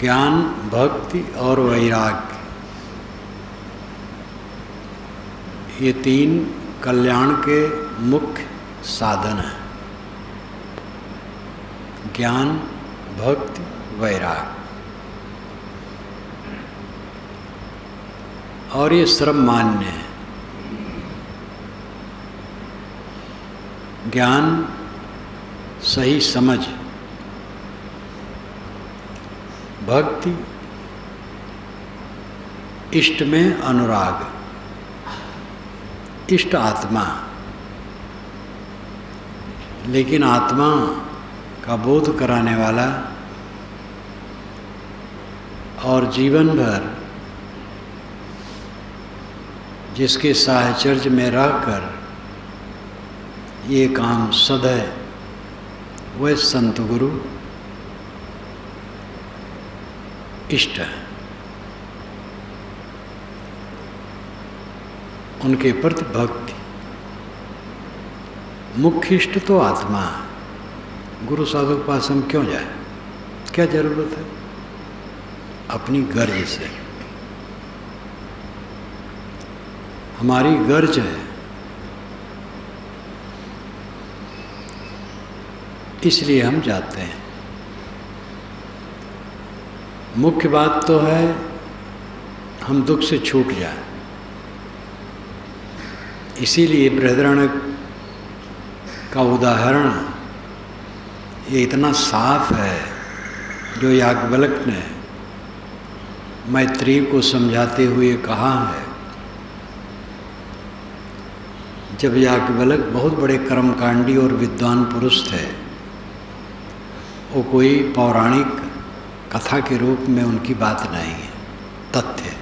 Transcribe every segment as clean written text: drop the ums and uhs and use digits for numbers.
ज्ञान, भक्ति और वैराग्य, ये तीन कल्याण के मुख्य साधन हैं। ज्ञान, भक्ति, वैराग्य। और ये सर्वमान्य है। ज्ञान, सही समझ, भक्ति, इष्ट में अनुराग, इष्ट आत्मा। लेकिन आत्मा का बोध कराने वाला और जीवन भर जिसके साहचर्य में रहकर ये काम सदैव वह संत गुरु इष्ट है। उनके प्रति भक्ति। मुख्य इष्ट तो आत्मा है। गुरु साधु के पास हम क्यों जाए? क्या जरूरत है? अपनी गर्ज से। हमारी गर्ज है, इसलिए हम जाते हैं। मुख्य बात तो है हम दुख से छूट जाए। इसीलिए बृहदारण्यक का उदाहरण ये इतना साफ है जो याज्ञवल्क्य ने मैत्रेयी को समझाते हुए कहा है। जब याज्ञवल्क्य बहुत बड़े कर्मकांडी और विद्वान पुरुष थे, वो कोई पौराणिक कथा के रूप में उनकी बात नहीं है, तथ्य।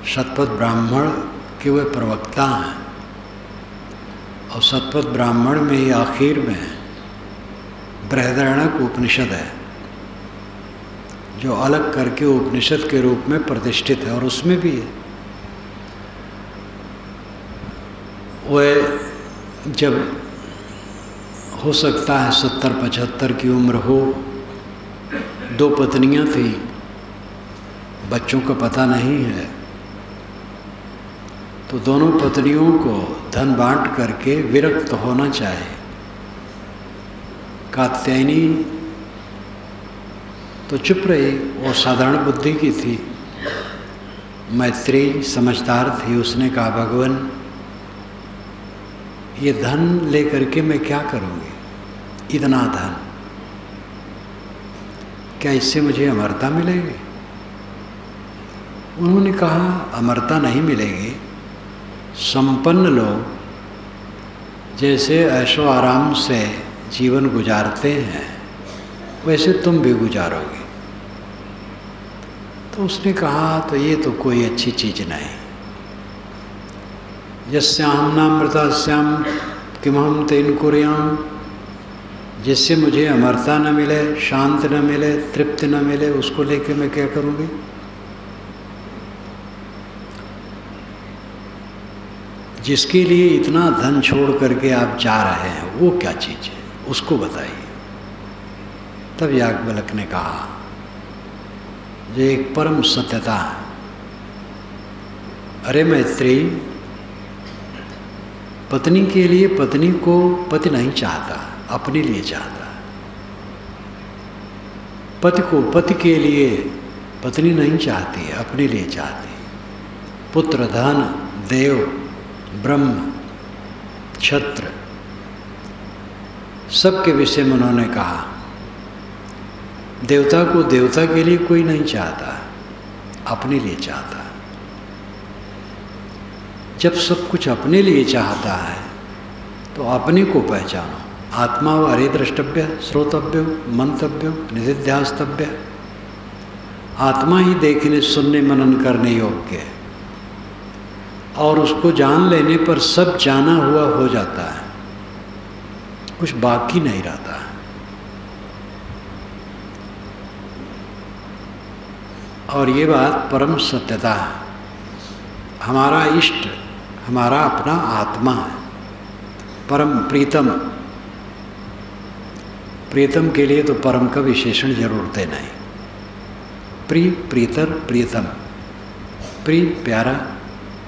शतपथ ब्राह्मण के वे प्रवक्ता हैं और शतपथ ब्राह्मण में ही आखिर में बृहदारण्यक उपनिषद है जो अलग करके उपनिषद के रूप में प्रतिष्ठित है। और उसमें भी वह जब हो सकता है 70-75 की उम्र हो, 2 पत्नियां थी, बच्चों का पता नहीं है, तो दोनों पत्नियों को धन बांट करके विरक्त होना चाहिए। कात्यायनी तो चुप रही, वो साधारण बुद्धि की थी। मैत्रेयी समझदार थी, उसने कहा भगवान ये धन लेकर के मैं क्या करूँगी? इतना धन, क्या इससे मुझे अमरता मिलेगी? उन्होंने कहा अमरता नहीं मिलेगी। संपन्न लोग जैसे ऐशो आराम से जीवन गुजारते हैं वैसे तुम भी गुजारोगे। तो उसने कहा तो ये तो कोई अच्छी चीज़ नहीं। यस्याहं नामृतास्याम किमहं तेन कुर्याम, जिससे मुझे अमरता न मिले, शांत न मिले, तृप्ति न मिले, उसको लेके मैं क्या करूँगी? जिसके लिए इतना धन छोड़ करके आप जा रहे हैं वो क्या चीज़ है, उसको बताइए। तब याज्ञवल्क्य ने कहा जो एक परम सत्यता है। अरे मैत्रेयी, पत्नी के लिए पत्नी को पति नहीं चाहता, अपने लिए चाहता। पति को पति के लिए पत्नी नहीं चाहती, अपने लिए चाहती। पुत्र, धन, देव, ब्रह्म, क्षत्र, सबके विषय में उन्होंने कहा। देवता को देवता के लिए कोई नहीं चाहता, अपने लिए चाहता। जब सब कुछ अपने लिए चाहता है तो अपने को पहचानो। आत्मा व हरे द्रष्टव्य, श्रोतव्य, मंतव्य, निधिध्यास्तव्य। आत्मा ही देखने, सुनने, मनन करने योग्य है और उसको जान लेने पर सब जाना हुआ हो जाता है, कुछ बाकी नहीं रहता है। और ये बात परम सत्यता है। हमारा इष्ट हमारा अपना आत्मा है, परम प्रीतम। प्रियतम के लिए तो परम का विशेषण जरूरत है नहीं। प्रिय, प्रियतर, प्रियतम। प्रिय प्यारा,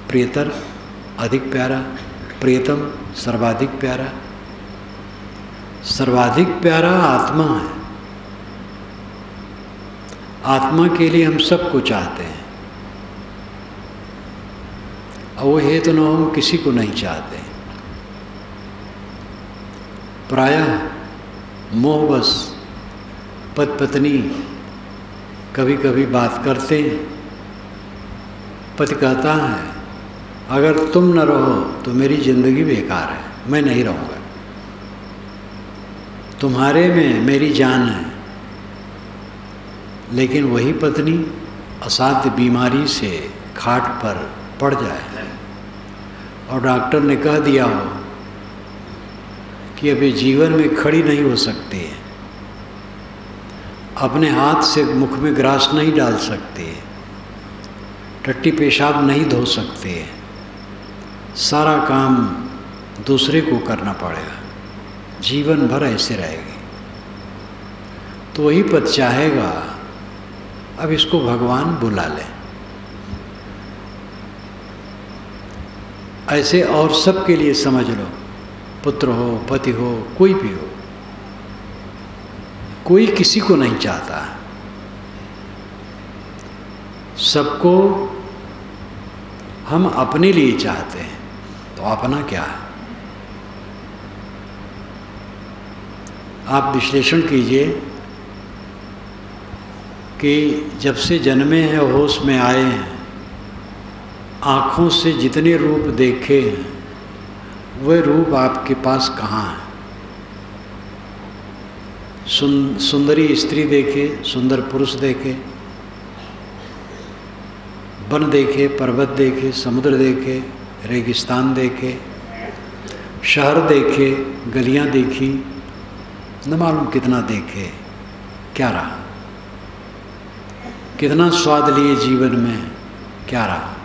प्रियतर अधिक प्यारा, प्रियतम सर्वाधिक प्यारा। सर्वाधिक प्यारा आत्मा है। आत्मा के लिए हम सबको चाहते हैं, और वो है तो न हम किसी को नहीं चाहते। प्रायः मोहबस पति पत्नी कभी कभी बात करते हैं। पति कहता है अगर तुम न रहो तो मेरी जिंदगी बेकार है, मैं नहीं रहूँगा, तुम्हारे में मेरी जान है। लेकिन वही पत्नी असाध्य बीमारी से खाट पर पड़ जाए और डॉक्टर ने कह दिया हो कि अभी जीवन में खड़ी नहीं हो सकती है, अपने हाथ से मुख में ग्रास नहीं डाल सकती है, टट्टी पेशाब नहीं धो सकती है, सारा काम दूसरे को करना पड़ेगा, जीवन भर ऐसे रहेगी। तो वही पद चाहेगा अब इसको भगवान बुला ले। ऐसे और सब के लिए समझ लो, पुत्र हो, पति हो, कोई भी हो, कोई किसी को नहीं चाहता। सबको हम अपने लिए चाहते हैं। तो अपना क्या है? आप विश्लेषण कीजिए कि जब से जन्मे हैं, होश में आए हैं, आँखों से जितने रूप देखे हैं, वह रूप आपके पास कहाँ है? सुंदरी स्त्री देखे, सुंदर पुरुष देखे, वन देखे, पर्वत देखे, समुद्र देखे, रेगिस्तान देखे, शहर देखे, गलियाँ देखी, न मालूम कितना देखे, क्या रहा? कितना स्वाद लिए जीवन में, क्या रहा?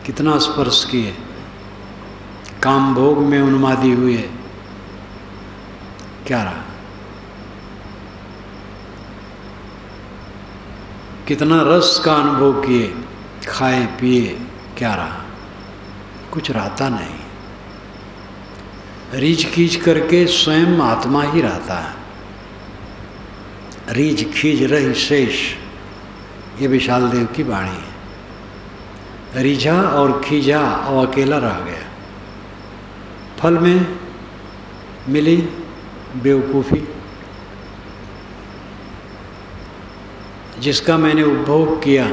कितना स्पर्श किए, काम भोग में उन्मादी हुए, क्या रहा? कितना रस का अनुभव किए, खाए पिए, क्या रहा? कुछ रहता नहीं। रीझ खींच करके स्वयं आत्मा ही रहता है। रीझ खींच रही शेष, ये विशाल देव की वाणी है। रीझा और खींचा और अकेला रह गया। फल में मिली बेवकूफ़ी, जिसका मैंने उपभोग किया,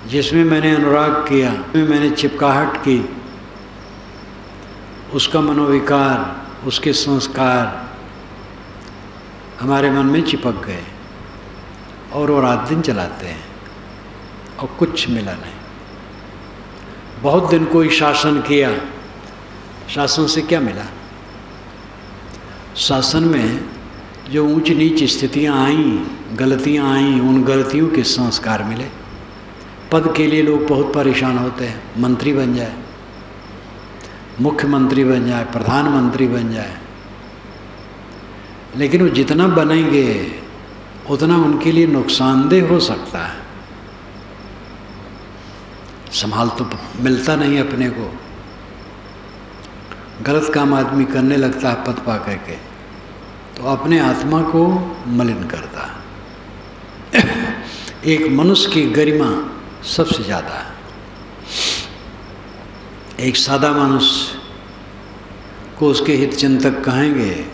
जिसमें मैंने अनुराग किया, जिसमें मैंने चिपकाहट की, उसका मनोविकार, उसके संस्कार हमारे मन में चिपक गए और वो रात दिन चलाते हैं और कुछ मिला नहीं। बहुत दिन कोई शासन किया, शासन से क्या मिला? शासन में जो ऊंच नीच स्थितियां आईं, गलतियां आईं, उन गलतियों के संस्कार मिले। पद के लिए लोग बहुत परेशान होते हैं, मंत्री बन जाए, मुख्यमंत्री बन जाए, प्रधानमंत्री बन जाए, लेकिन वो जितना बनेंगे उतना उनके लिए नुकसानदेह हो सकता है। संभाल तो मिलता नहीं अपने को, गलत काम आदमी करने लगता है पद पा करके, तो अपने आत्मा को मलिन करता है। एक मनुष्य की गरिमा सबसे ज़्यादा है। एक सादा मनुष्य को उसके हित चिंतक कहेंगे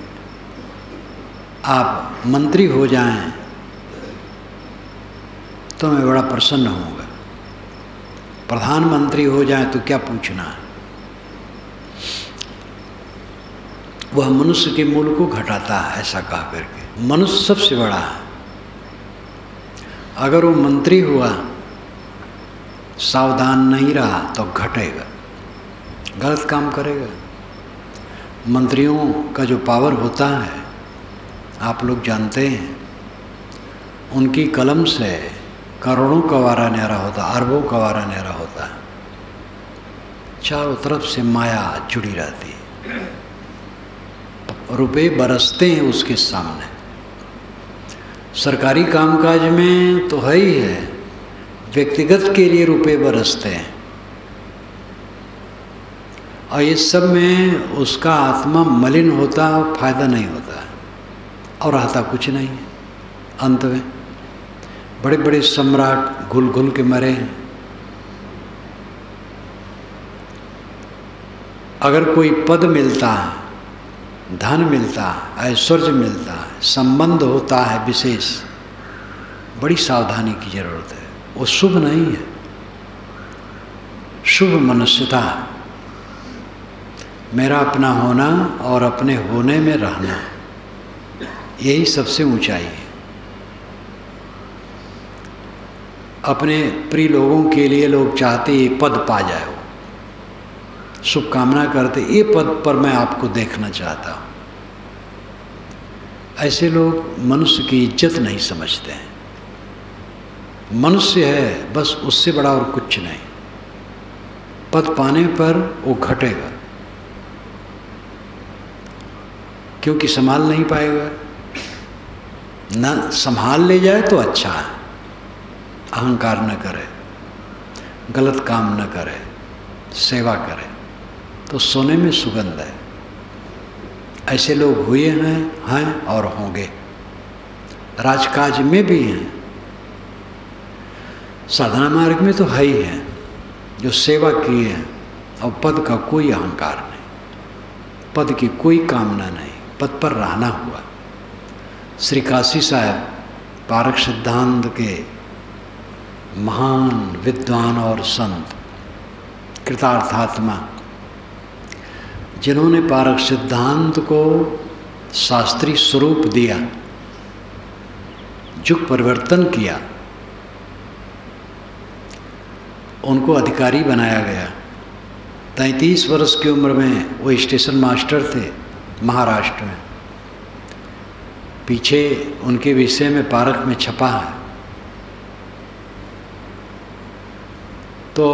आप मंत्री हो जाएं तो मैं बड़ा प्रसन्न होऊंगा, प्रधानमंत्री हो जाएं तो क्या पूछना है। वह मनुष्य के मूल को घटाता है, ऐसा कहा करके। मनुष्य सबसे बड़ा है। अगर वो मंत्री हुआ, सावधान नहीं रहा तो घटेगा, गलत काम करेगा। मंत्रियों का जो पावर होता है आप लोग जानते हैं, उनकी कलम से करोड़ों का वारा न्यारा होता, अरबों का वारा न्यारा होता है। चारों तरफ से माया जुड़ी रहती है। रुपए बरसते हैं उसके सामने। सरकारी कामकाज में तो है ही है, व्यक्तिगत के लिए रुपए बरसते हैं, और इस सब में उसका आत्मा मलिन होता है, फायदा नहीं होता है, और रहता कुछ नहीं है। अंत में बड़े बड़े सम्राट घुल घुल के मरे हैं। अगर कोई पद मिलता है, धन मिलता है, ऐश्वर्य मिलता है, संबंध होता है विशेष, बड़ी सावधानी की जरूरत है। वो शुभ नहीं है। शुभ मनुष्यता, मेरा अपना होना और अपने होने में रहना, यही सबसे ऊंचाई है। अपने प्रिय लोगों के लिए लोग चाहते ये पद पा जाए, वो शुभकामना करते, ये पद पर मैं आपको देखना चाहता हूँ। ऐसे लोग मनुष्य की इज्जत नहीं समझते हैं। मनुष्य है बस, उससे बड़ा और कुछ नहीं। पद पाने पर वो घटेगा, क्योंकि संभाल नहीं पाएगा। न संभाल ले जाए तो अच्छा है, अहंकार न करे, गलत काम न करे, सेवा करे, तो सोने में सुगंध है। ऐसे लोग हुए हैं और होंगे, राजकाज में भी हैं, साधना मार्ग में तो है ही है, जो सेवा किए हैं, और पद का कोई अहंकार नहीं, पद की कोई कामना नहीं, पद पर रहना हुआ। श्री काशी साहब पारक सिद्धांत के महान विद्वान और संत, कृतार्थात्मा, जिन्होंने पारक सिद्धांत को शास्त्रीय स्वरूप दिया, युग परिवर्तन किया, उनको अधिकारी बनाया गया। 33 वर्ष की उम्र में वो स्टेशन मास्टर थे महाराष्ट्र में। पीछे उनके विषय में पारक में छपा है। तो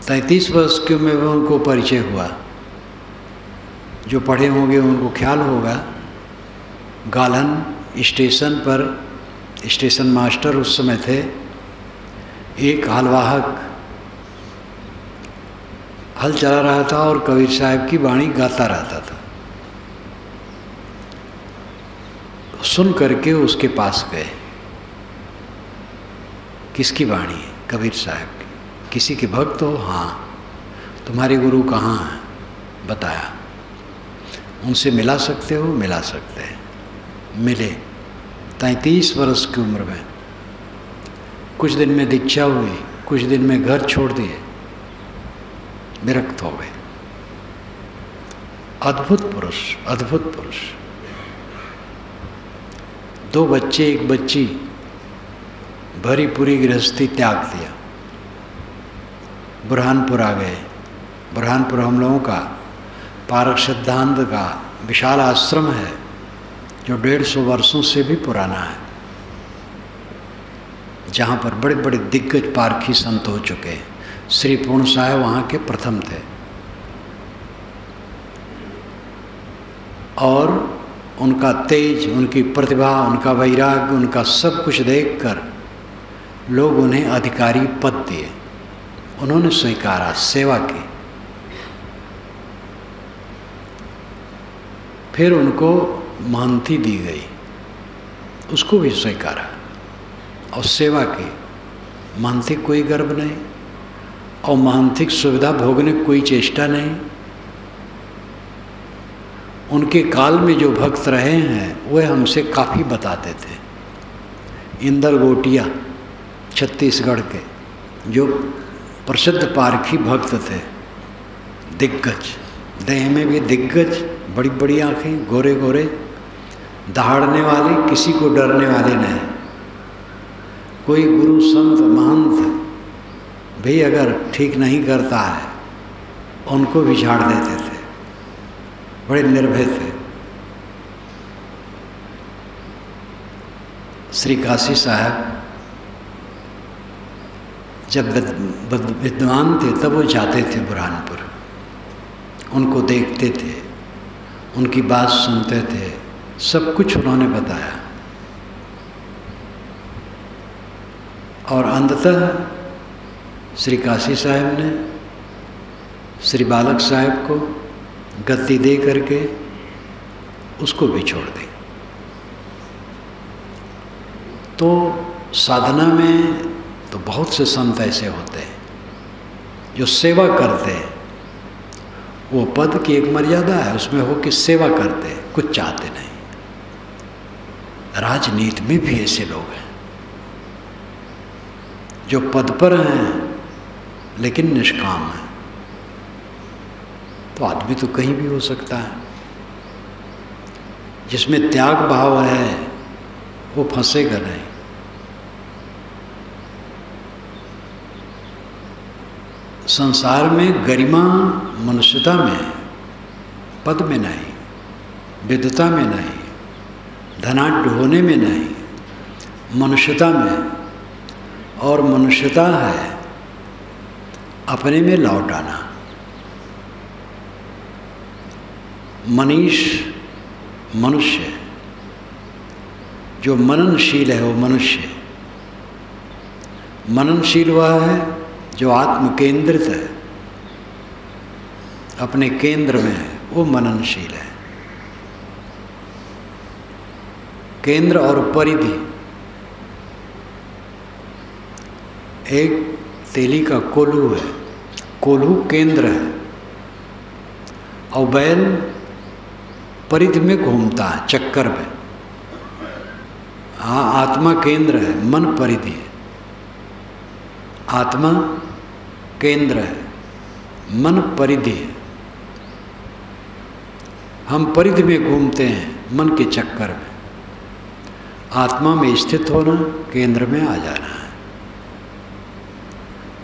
तैंतीस वर्ष की उम्र में उनको परिचय हुआ। जो पढ़े होंगे उनको ख्याल होगा, गालन स्टेशन पर स्टेशन मास्टर उस समय थे। एक हलवाहक हल चला रहा था और कबीर साहब की वाणी गाता रहता था। सुन करके उसके पास गए, किसकी वाणी है? कबीर साहब की। किसी के भक्त हो? हाँ। तुम्हारे गुरु कहाँ हैं? बताया। उनसे मिला सकते हो? मिला सकते हैं। मिले। 33 वर्ष की उम्र में, कुछ दिन में दीक्षा हुई, कुछ दिन में घर छोड़ दिए, विरक्त हो गए। अद्भुत पुरुष, अद्भुत पुरुष। 2 बच्चे, 1 बच्ची, भरी पूरी गृहस्थी त्याग दिया, बुरहानपुर आ गए। बुरहानपुर हम लोगों का पारक सिद्धांत का विशाल आश्रम है, जो 150 वर्षों से भी पुराना है, जहाँ पर बड़े बड़े दिग्गज पारखी संत हो चुके हैं। श्री पूर्ण साहब वहाँ के प्रथम थे, और उनका तेज, उनकी प्रतिभा, उनका वैराग्य, उनका सब कुछ देखकर लोग उन्हें अधिकारी पद दिए। उन्होंने स्वीकारा, सेवा की। फिर उनको महंती दी गई, उसको भी स्वीकारा और सेवा की। महंती कोई गर्व नहीं, और महंतिक सुविधा भोगने की कोई चेष्टा नहीं। उनके काल में जो भक्त रहे हैं वह हमसे काफ़ी बताते थे। इंदर गोटिया छत्तीसगढ़ के, जो प्रसिद्ध पारखी भक्त थे, दिग्गज, देह में भी दिग्गज, बड़ी बड़ी आँखें, गोरे गोरे, दहाड़ने वाले, किसी को डरने वाले नहीं। कोई गुरु संत महंत भी अगर ठीक नहीं करता है, उनको भी झाड़ देते थे, बड़े निर्भय थे। श्री काशी साहब जब विद्वान थे तब वो जाते थे बुरहानपुर, उनको देखते थे, उनकी बात सुनते थे, सब कुछ उन्होंने बताया। और अंततः श्री काशी साहब ने श्री बालक साहब को गद्दी दे करके उसको भी छोड़ दी। तो साधना में तो बहुत से संत ऐसे होते हैं जो सेवा करते हैं। वो पद की एक मर्यादा है, उसमें हो कि सेवा करते हैं, कुछ चाहते नहीं। राजनीति में भी ऐसे लोग हैं जो पद पर हैं लेकिन निष्काम हैं। तो आदमी तो कहीं भी हो सकता है। जिसमें त्याग भाव है वो फंसेगा नहीं। संसार में गरिमा मनुष्यता में, पद में नहीं, विद्वता में नहीं, धनाढ्य होने में नहीं, मनुष्यता में। और मनुष्यता है अपने में लौट आना। मनीष मनुष्य, जो मननशील है वो मनुष्य। मननशील वह है जो आत्म केंद्रित है, अपने केंद्र में है, वो मननशील है। केंद्र और परिधि, एक तेली का कोल्हू है, कोल्हू केंद्र है और बैल परिधि में घूमता है, चक्कर में। हाँ, आत्मा केंद्र है, मन परिधि है। आत्मा केंद्र है, मन परिधि है। हम परिधि में घूमते हैं मन के चक्कर में। आत्मा में स्थित होना, केंद्र में आ जाना है।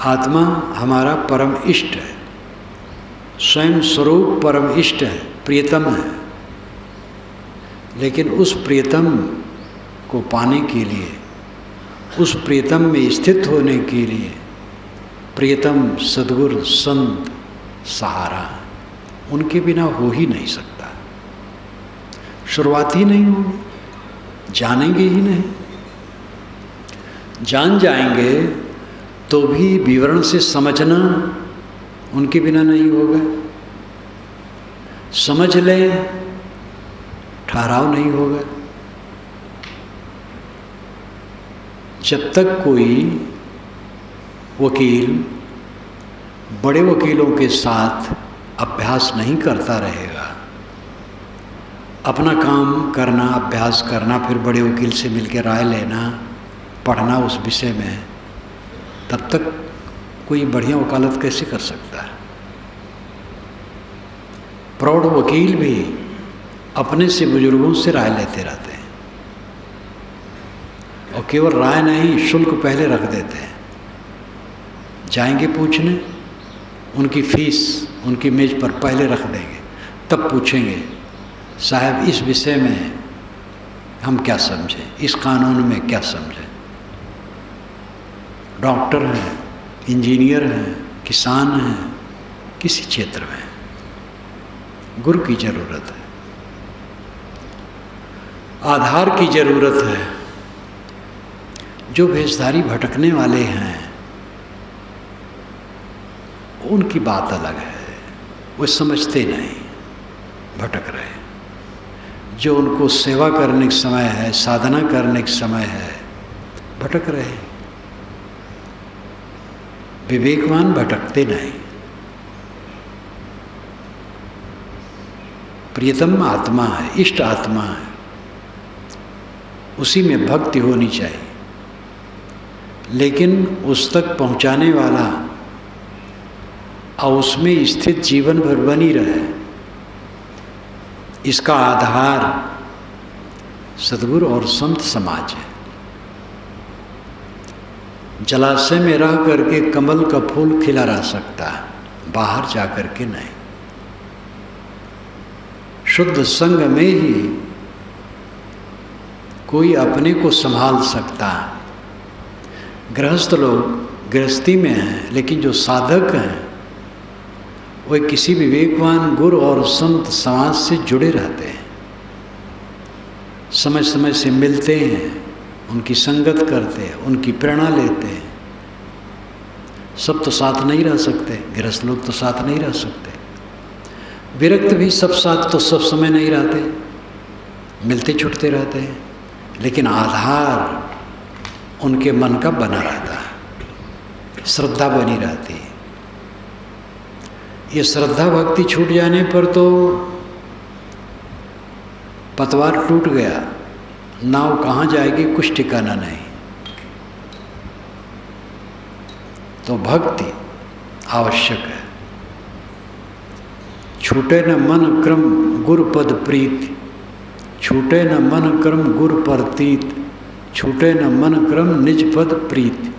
आत्मा हमारा परम इष्ट है, स्वयं स्वरूप परम इष्ट है, प्रियतम है। लेकिन उस प्रियतम को पाने के लिए, उस प्रियतम में स्थित होने के लिए प्रियतम सद्गुरु संत सहारा, उनके बिना हो ही नहीं सकता। शुरुआत ही नहीं होगी, जानेंगे ही नहीं। जान जाएंगे तो भी विवरण से समझना उनके बिना नहीं होगा। समझ ले, ठहराव नहीं होगा। जब तक कोई वकील बड़े वकीलों के साथ अभ्यास नहीं करता रहेगा, अपना काम करना, अभ्यास करना, फिर बड़े वकील से मिलकर राय लेना, पढ़ना उस विषय में, तब तक कोई बढ़िया वकालत कैसे कर सकता है। प्रौढ़ वकील भी अपने से बुजुर्गों से राय लेते रहते हैं और केवल राय नहीं, शुल्क पहले रख देते हैं। जाएंगे पूछने, उनकी फीस उनकी मेज पर पहले रख देंगे, तब पूछेंगे साहब इस विषय में हम क्या समझें, इस कानून में क्या समझें। डॉक्टर हैं, इंजीनियर हैं, किसान हैं, किसी क्षेत्र में गुरु की जरूरत है, आधार की जरूरत है। जो भेषधारी भटकने वाले हैं उनकी बात अलग है, वो समझते नहीं, भटक रहे। जो उनको सेवा करने का समय है, साधना करने का समय है, भटक रहे। विवेकवान भटकते नहीं। प्रियतम आत्मा है, इष्ट आत्मा है, उसी में भक्ति होनी चाहिए। लेकिन उस तक पहुंचाने वाला और उसमें स्थित जीवन भर बनी रहे, इसका आधार सद्गुरु और संत समाज है। जलाशय में रह करके कमल का फूल खिला रह सकता है, बाहर जा करके नहीं। शुद्ध संग में ही कोई अपने को संभाल सकता है। गृहस्थ लोग गृहस्थी में हैं, लेकिन जो साधक हैं वे किसी विवेकवान गुरु और संत समाज से जुड़े रहते हैं, समय समय से मिलते हैं, उनकी संगत करते हैं, उनकी प्रेरणा लेते हैं। सब तो साथ नहीं रह सकते, गृहस्थ लोग तो साथ नहीं रह सकते, विरक्त भी सब साथ तो सब समय नहीं रहते, मिलते छुटते रहते हैं, लेकिन आधार उनके मन का बना रहता है, श्रद्धा बनी रहती है। ये श्रद्धा भक्ति छूट जाने पर तो पतवार टूट गया, नाव कहाँ जाएगी कुछ ठिकाना नहीं। तो भक्ति आवश्यक है। छूटे न मन क्रम गुरु पद प्रीत, छूटे न मन क्रम गुरु परतीत, छूटे न मन क्रम निज पद प्रीत।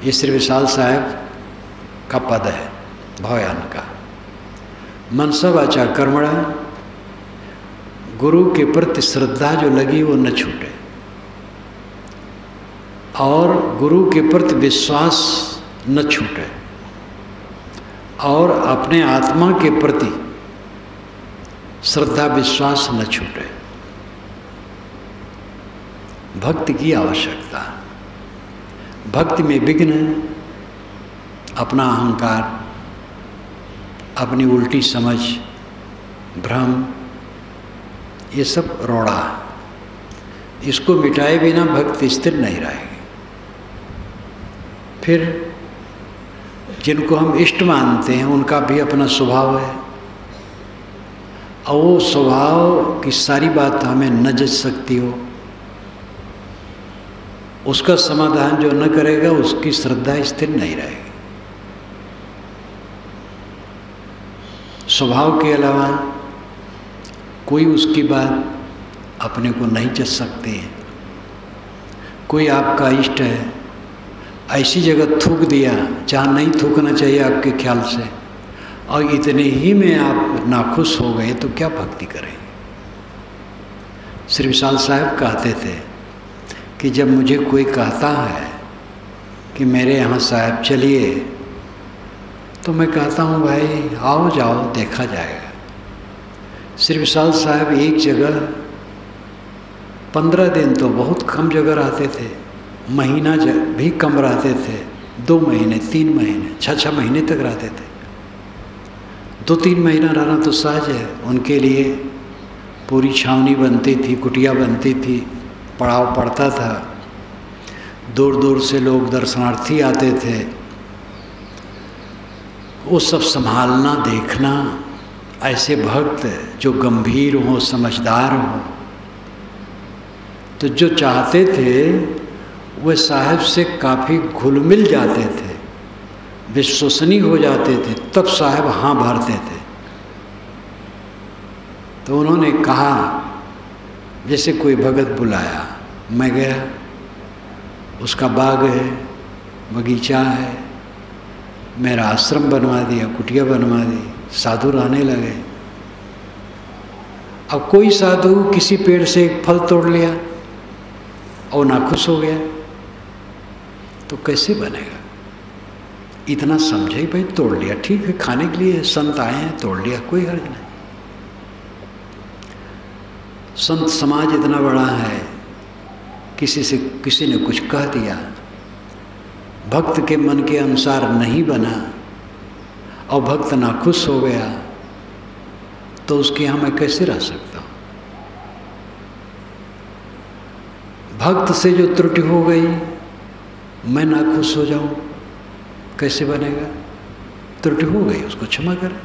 ये श्री विशाल साहब का पद है भवयान का। मनसा वाचा कर्मणा, गुरु के प्रति श्रद्धा जो लगी वो न छूटे, और गुरु के प्रति विश्वास न छूटे, और अपने आत्मा के प्रति श्रद्धा विश्वास न छूटे। भक्ति की आवश्यकता। भक्ति में विघ्न अपना अहंकार, अपनी उल्टी समझ, भ्रम, ये सब रोड़ा, इसको मिटाए बिना भक्ति स्थिर नहीं रहेगी। फिर जिनको हम इष्ट मानते हैं उनका भी अपना स्वभाव है, और वो स्वभाव की सारी बात हमें न जच सकती हो, उसका समाधान जो न करेगा उसकी श्रद्धा स्थिर नहीं रहेगी। स्वभाव के अलावा कोई उसकी बात अपने को नहीं जच सकती है। कोई आपका इष्ट है, ऐसी जगह थूक दिया जहाँ नहीं थूकना चाहिए आपके ख्याल से, और इतने ही में आप नाखुश हो गए तो क्या भक्ति करें। श्री विशाल साहब कहते थे कि जब मुझे कोई कहता है कि मेरे यहाँ साहब चलिए, तो मैं कहता हूँ भाई आओ जाओ देखा जाएगा। श्री विशाल साहब एक जगह 15 दिन तो बहुत कम जगह रहते थे, महीना भी कम रहते थे, 2 महीने 3 महीने 6 महीने तक रहते थे। 2-3 महीना रहना तो सहज है, उनके लिए पूरी छावनी बनती थी, कुटिया बनती थी, पड़ाव पड़ता था, दूर दूर से लोग दर्शनार्थी आते थे। वो सब संभालना, देखना, ऐसे भक्त जो गंभीर हो, समझदार हो, तो जो चाहते थे वे साहब से काफ़ी घुल मिल जाते थे, विश्वसनीय हो जाते थे, तब साहब हाँ भरते थे। तो उन्होंने कहा, जैसे कोई भगत बुलाया, मैं गया, उसका बाग है, बगीचा है, मेरा आश्रम बनवा दिया, कुटिया बनवा दी, साधु रहने लगे। अब कोई साधु किसी पेड़ से एक फल तोड़ लिया और नाखुश हो गया, तो कैसे बनेगा। इतना समझे भाई, तोड़ लिया ठीक है, खाने के लिए संत आए हैं, तोड़ लिया, कोई हर्ज नहीं। संत समाज इतना बड़ा है, किसी ने कुछ कह दिया, भक्त के मन के अनुसार नहीं बना और भक्त नाखुश हो गया, तो उसके यहाँ मैं कैसे रह सकता हूँ। भक्त से जो त्रुटि हो गई, मैं नाखुश हो जाऊं, कैसे बनेगा। त्रुटि हो गई, उसको क्षमा करें।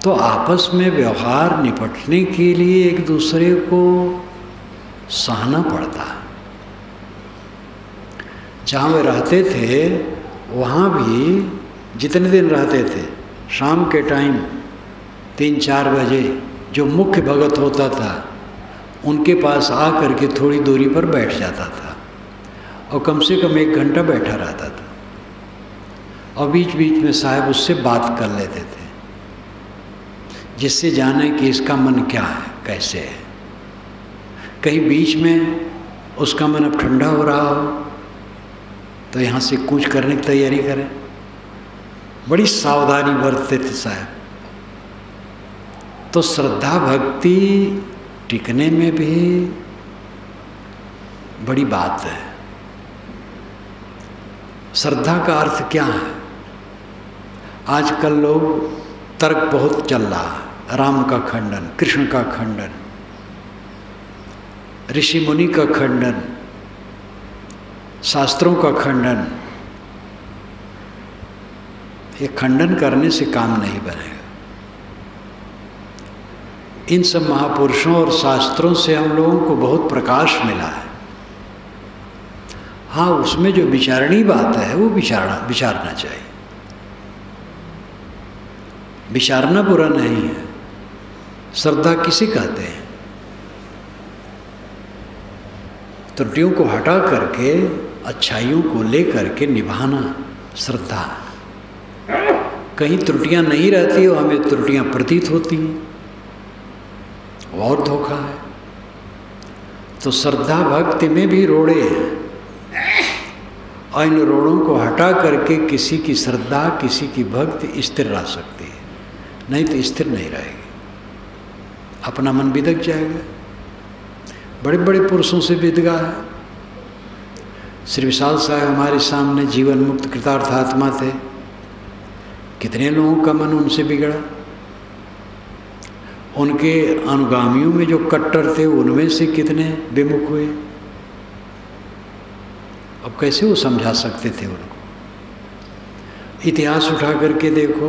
तो आपस में व्यवहार निपटने के लिए एक दूसरे को सहना पड़ता है। जहाँ वे रहते थे वहाँ भी जितने दिन रहते थे, शाम के टाइम 3-4 बजे जो मुख्य भगत होता था उनके पास आ करके थोड़ी दूरी पर बैठ जाता था, और कम से कम 1 घंटा बैठा रहता था, और बीच बीच में साहब उससे बात कर लेते थे, जिससे जाने कि इसका मन क्या है, कैसे है। कहीं बीच में उसका मन अब ठंडा हो रहा हो तो यहाँ से कूच करने की तैयारी करें। बड़ी सावधानी बरतते थे साहब। तो श्रद्धा भक्ति टिकने में भी बड़ी बात है। श्रद्धा का अर्थ क्या है? आजकल लोग तर्क बहुत चल रहा है, राम का खंडन, कृष्ण का खंडन, ऋषि मुनि का खंडन, शास्त्रों का खंडन। ये खंडन करने से काम नहीं बनेगा। इन सब महापुरुषों और शास्त्रों से हम लोगों को बहुत प्रकाश मिला है। हाँ, उसमें जो विचारणीय बात है वो विचारना चाहिए। विचारना बुरा नहीं है। श्रद्धा किसे कहते हैं? त्रुटियों को हटा करके अच्छाइयों को ले करके निभाना श्रद्धा। कहीं त्रुटियां नहीं रहती और हमें त्रुटियां प्रतीत होती हैं, और धोखा है। तो श्रद्धा भक्ति में भी रोड़े हैं, और इन रोड़ों को हटा करके किसी की श्रद्धा, किसी की भक्ति स्थिर रह सकती है, नहीं तो स्थिर नहीं रहेगी। अपना मन बिदक जाएगा। बड़े बड़े पुरुषों से बिदगा है। श्री विशाल साहब हमारे सामने जीवन मुक्त कृतार्थ आत्मा थे। कितने लोगों का मन उनसे बिगड़ा। उनके अनुगामियों में जो कट्टर थे उनमें से कितने विमुख हुए। अब कैसे वो समझा सकते थे उनको? इतिहास उठा करके देखो,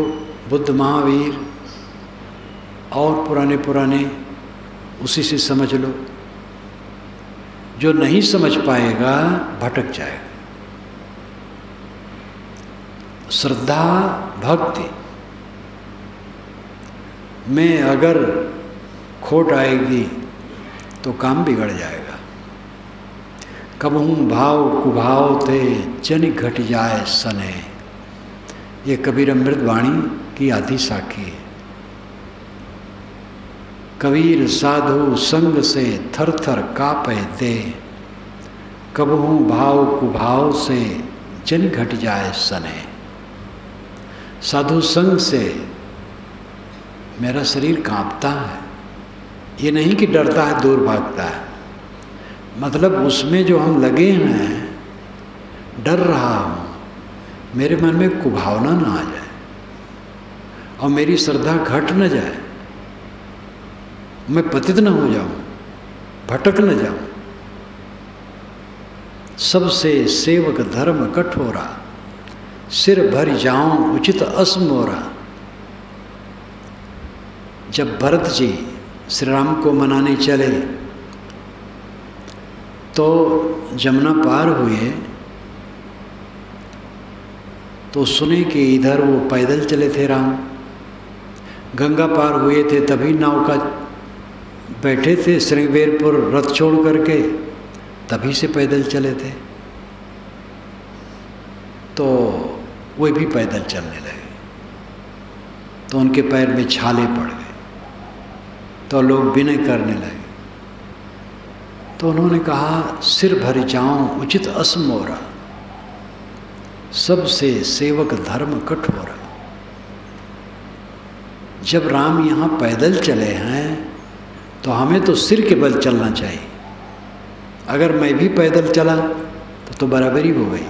बुद्ध, महावीर और पुराने पुराने, उसी से समझ लो। जो नहीं समझ पाएगा भटक जाएगा। श्रद्धा भक्ति में अगर खोट आएगी तो काम बिगड़ जाएगा। कबहू भाव कुभाव थे जन घट जाए सने, ये कबीर अमृत वाणी की आधी साखी है। कबीर साधु संग से थर थर कापे दे, कबहू भाव कुभाव से जन घट जाए सने। साधु संग से मेरा शरीर कांपता है। ये नहीं कि डरता है, दूर भागता है। मतलब उसमें जो हम लगे हैं, डर रहा हूँ, मेरे मन में कुभावना ना आ जाए और मेरी श्रद्धा घट न जाए, मैं पतित न हो जाऊं, भटक न जाऊं। सबसे सेवक धर्म कठोरा, सिर भर जाऊं उचित असमोरा। जब भरत जी श्री राम को मनाने चले तो जमुना पार हुए तो सुने कि इधर वो पैदल चले थे राम। गंगा पार हुए थे तभी नाव का बैठे थे श्रृंगवेरपुर रथ छोड़ करके, तभी से पैदल चले थे। तो वे भी पैदल चलने लगे तो उनके पैर में छाले पड़ गए, तो लोग विनय करने लगे। तो उन्होंने कहा, सिर भर जाऊं उचित असमोरा, सबसे सेवक धर्म कठोरा। जब राम यहाँ पैदल चले हैं तो हमें तो सिर के बल चलना चाहिए। अगर मैं भी पैदल चला तो बराबरी हो गई।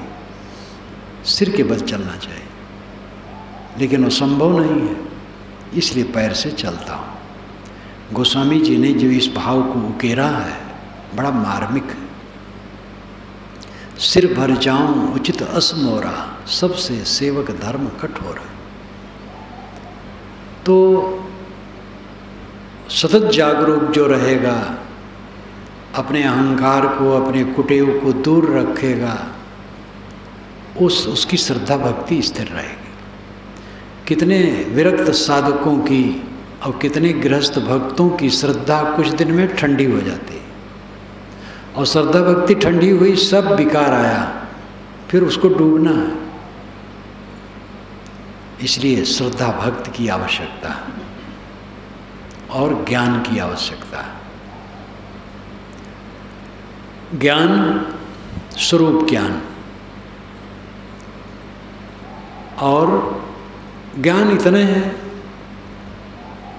सिर के बल चलना चाहिए, लेकिन वो संभव नहीं है, इसलिए पैर से चलता हूँ। गोस्वामी जी ने जो इस भाव को उकेरा है बड़ा मार्मिक है। सिर भर जाऊं उचित असमोरा, सबसे सेवक धर्म कठोरा। तो सतत जागरूक जो रहेगा, अपने अहंकार को, अपने कुटेव को दूर रखेगा, उसकी श्रद्धा भक्ति स्थिर रहेगी। कितने विरक्त साधकों की और कितने गृहस्थ भक्तों की श्रद्धा कुछ दिन में ठंडी हो जाती है, और श्रद्धा भक्ति ठंडी हुई, सब विकार आया, फिर उसको डूबना है। इसलिए श्रद्धा भक्ति की आवश्यकता है और ज्ञान की आवश्यकता है। ज्ञान, स्वरूप ज्ञान, और ज्ञान इतने हैं,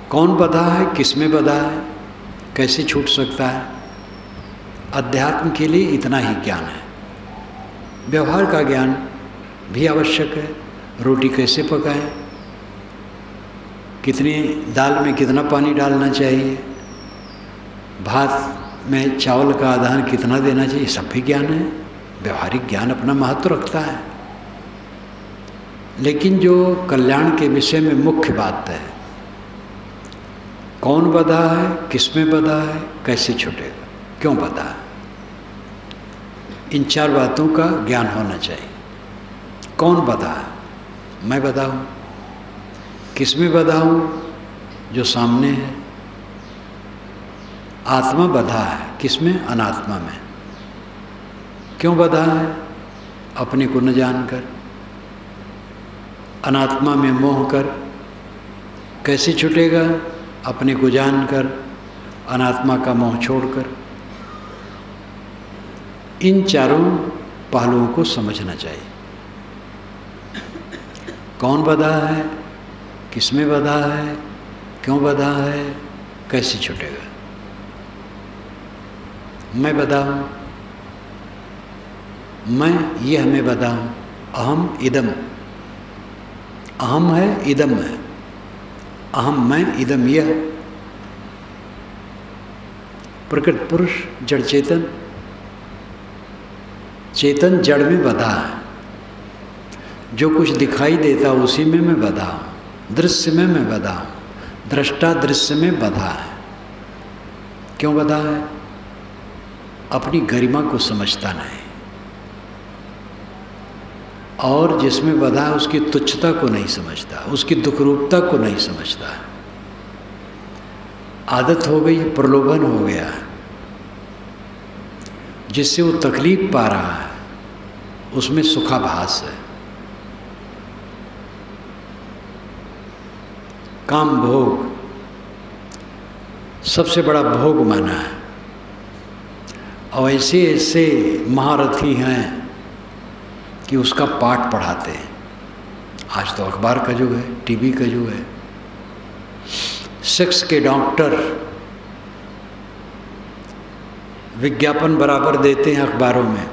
कौन बधा है, किस में बधा है, कैसे छूट सकता है। अध्यात्म के लिए इतना ही ज्ञान है। व्यवहार का ज्ञान भी आवश्यक है। रोटी कैसे पकाएं, कितनी दाल में कितना पानी डालना चाहिए, भात में चावल का आधार कितना देना चाहिए, सब भी ज्ञान है। व्यवहारिक ज्ञान अपना महत्व रखता है। लेकिन जो कल्याण के विषय में मुख्य बात है, कौन बधा है, किसमें बधा है, कैसे छूटेगा, क्यों बधा है, इन 4 बातों का ज्ञान होना चाहिए। कौन बधा है, मैं बधा हूँ। किसमें बधा हूँ, जो सामने है। आत्मा बधा है, किसमें, अनात्मा में। क्यों बधा है, अपने को न जानकर, अनात्मा में मोह कर। कैसे छूटेगा, अपने को जानकर, अनात्मा का मोह छोड़कर। इन चारों पहलुओं को समझना चाहिए। कौन बधा है, किसमें बधा है, क्यों बधा है, कैसे छूटेगा। मैं बधा हूँ, मैं यह में बधा हूँ। अहम इदम, अहम है, इदम है। अहम मैं, इदम यह। प्रकृत पुरुष, जड़ चेतन। चेतन जड़ में बधा है। जो कुछ दिखाई देता उसी में मैं बधा हूँ। दृश्य में मैं बधा हूँ। दृष्टा दृश्य में बधा है। क्यों बधा है, अपनी गरिमा को समझता नहीं, और जिसमें बधा है उसकी तुच्छता को नहीं समझता, उसकी दुखरूपता को नहीं समझता। आदत हो गई, प्रलोभन हो गया, जिससे वो तकलीफ पा रहा है, उसमें सुखाभास है। काम भोग सबसे बड़ा भोग माना है। और ऐसे ऐसे महारथी हैं कि उसका पाठ पढ़ाते हैं। आज तो अखबार का युग है, टीवी का युग है। सेक्स के डॉक्टर विज्ञापन बराबर देते हैं अखबारों में,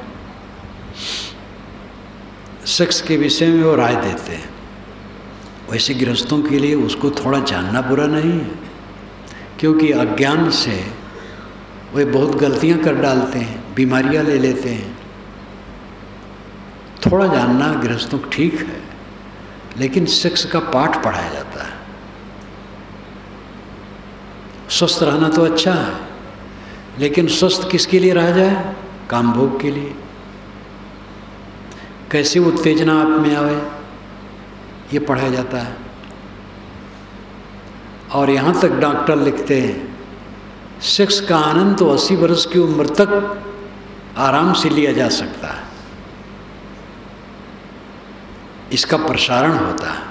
सेक्स के विषय में वो राय देते हैं। वैसे गृहस्थों के लिए उसको थोड़ा जानना बुरा नहीं है, क्योंकि अज्ञान से वे बहुत गलतियां कर डालते हैं, बीमारियां ले लेते हैं। थोड़ा जानना गृहस्थों को ठीक है, लेकिन सेक्स का पाठ पढ़ाया जाता है। स्वस्थ रहना तो अच्छा है, लेकिन स्वस्थ किसके लिए रहा जाए, काम भोग के लिए। कैसे उत्तेजना आप में आवे, ये पढ़ाया जाता है। और यहाँ तक डॉक्टर लिखते हैं, सेक्स का आनंद तो 80 वर्ष की उम्र तक आराम से लिया जा सकता है, इसका प्रसारण होता है।